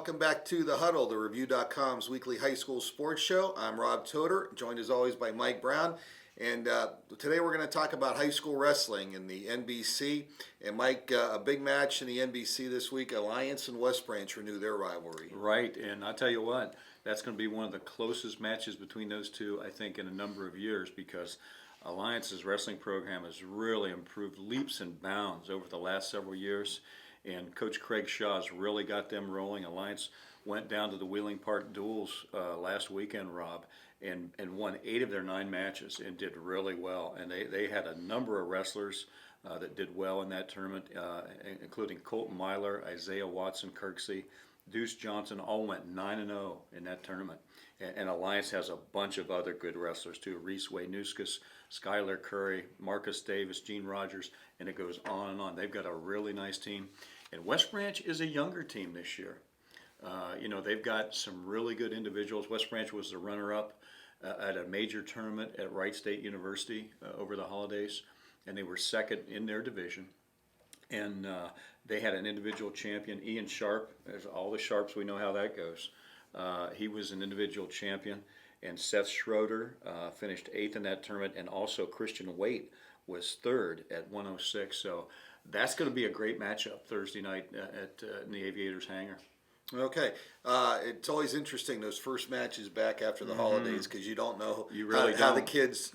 welcome back to the Huddle, the Review.com's weekly high school sports show. I'm Rob Toder, joined as always by Mike Brown. And today we're going to talk about high school wrestling in the NBC. And Mike, a big match in the NBC this week, Alliance and West Branch renew their rivalry. Right, and I'll tell you what, that's going to be one of the closest matches between those two, I think, in a number of years, because Alliance's wrestling program has really improved leaps and bounds over the last several years. And Coach Craig Shaw's really got them rolling. Alliance went down to the Wheeling Park Duels last weekend, Rob, and won 8 of their 9 matches and did really well. And they had a number of wrestlers that did well in that tournament, including Colton Myler, Isaiah Watson Kirksey, Deuce Johnson, all went 9-0 in that tournament. And Alliance has a bunch of other good wrestlers too. Reese Waynuskas, Skylar Curry, Marcus Davis, Gene Rogers, and it goes on and on. They've got a really nice team. And West Branch is a younger team this year. They've got some really good individuals. West Branch was the runner-up at a major tournament at Wright State University over the holidays, and they were second in their division. And they had an individual champion, Ian Sharp. There's all the Sharps, we know how that goes. He was an individual champion. And Seth Schroeder finished 8th in that tournament, and also Christian Waite was 3rd at 106. So that's going to be a great matchup Thursday night in the Aviators hangar. Okay, it's always interesting, those first matches back after the holidays, because you don't know how the kids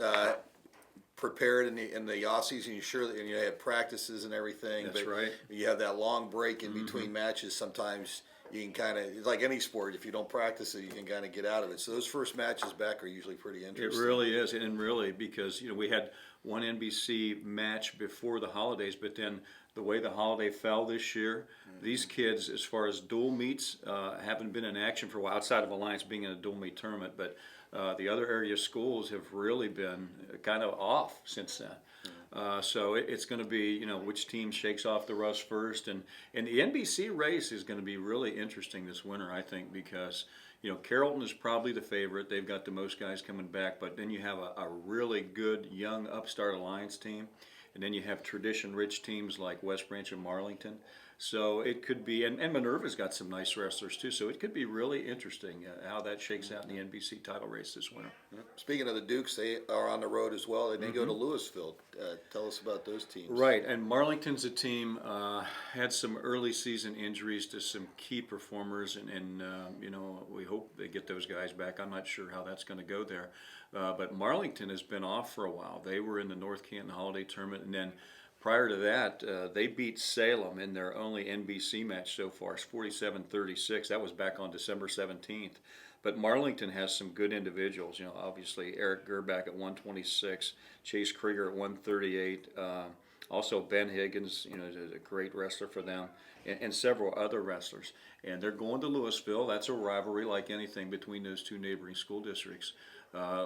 prepared in the off season. You sure that you have practices and everything. That's right. You have that long break in between matches. Sometimes you can kind of, like any sport, if you don't practice it, you can kind of get out of it. So those first matches back are usually pretty interesting. It really is, and really, because we had one NBC match before the holidays, but then the way the holiday fell this year, these kids, as far as dual meets, haven't been in action for a while, outside of Alliance being in a dual meet tournament, but the other area schools have really been kind of off since then. So it's going to be, which team shakes off the rust first. And the NBC race is going to be really interesting this winter, I think, because, Carrollton is probably the favorite. They've got the most guys coming back. But then you have a really good young upstart Alliance team. And then you have tradition-rich teams like West Branch and Marlington. So it could be, and Minerva's got some nice wrestlers too, so it could be really interesting how that shakes out in the NBC title race this winter. Speaking of the Dukes, they are on the road as well, and they go to Louisville. Tell us about those teams. Right, and Marlington's a team, had some early season injuries to some key performers, and we hope they get those guys back. I'm not sure how that's going to go there. But Marlington has been off for a while. They were in the North Canton Holiday Tournament, and then prior to that, they beat Salem in their only NBC match so far. It's 47-36. That was back on December 17th. But Marlington has some good individuals. Obviously Eric Gerback at 126, Chase Krieger at 138. Also Ben Higgins, is a great wrestler for them, and several other wrestlers. And they're going to Louisville. That's a rivalry like anything between those two neighboring school districts.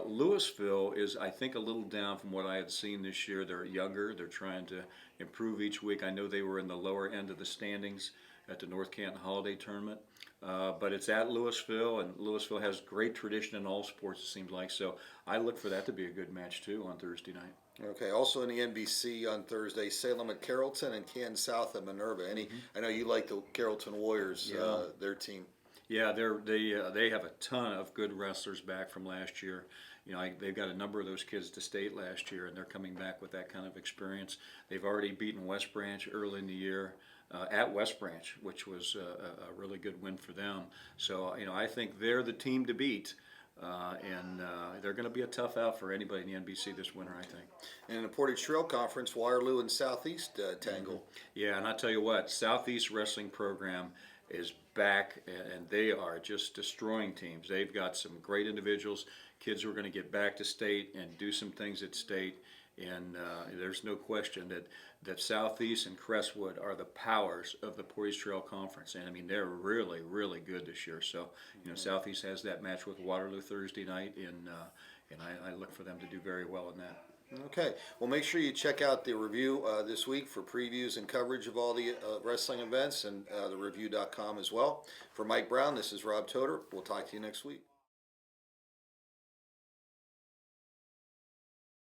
Louisville is, I think, a little down from what I had seen this year. They're younger. They're trying to improve each week. I know they were in the lower end of the standings at the North Canton Holiday Tournament. But it's at Louisville, and Louisville has great tradition in all sports, it seems like. So I look for that to be a good match, too, on Thursday night. Okay, also in the NBC on Thursday, Salem at Carrollton and Canton South at Minerva. I know you like the Carrollton Warriors, their team. Yeah, they have a ton of good wrestlers back from last year. They've got a number of those kids to state last year, and they're coming back with that kind of experience. They've already beaten West Branch early in the year at West Branch, which was a really good win for them. So, I think they're the team to beat. And they're going to be a tough out for anybody in the NBC this winter, I think. And in the Portage Trail Conference, Waterloo and Southeast tangle. Yeah, and I tell you what, Southeast Wrestling Program is back, and they are just destroying teams. They've got some great individuals, kids who are going to get back to state and do some things at state. And there's no question that Southeast and Crestwood are the powers of the Portage Trail Conference. And, they're really, really good this year. So, Southeast has that match with Waterloo Thursday night, and I look for them to do very well in that. Okay. Well, make sure you check out the Review this week for previews and coverage of all the wrestling events, and the Review.com as well. For Mike Brown, this is Rob Toder. We'll talk to you next week.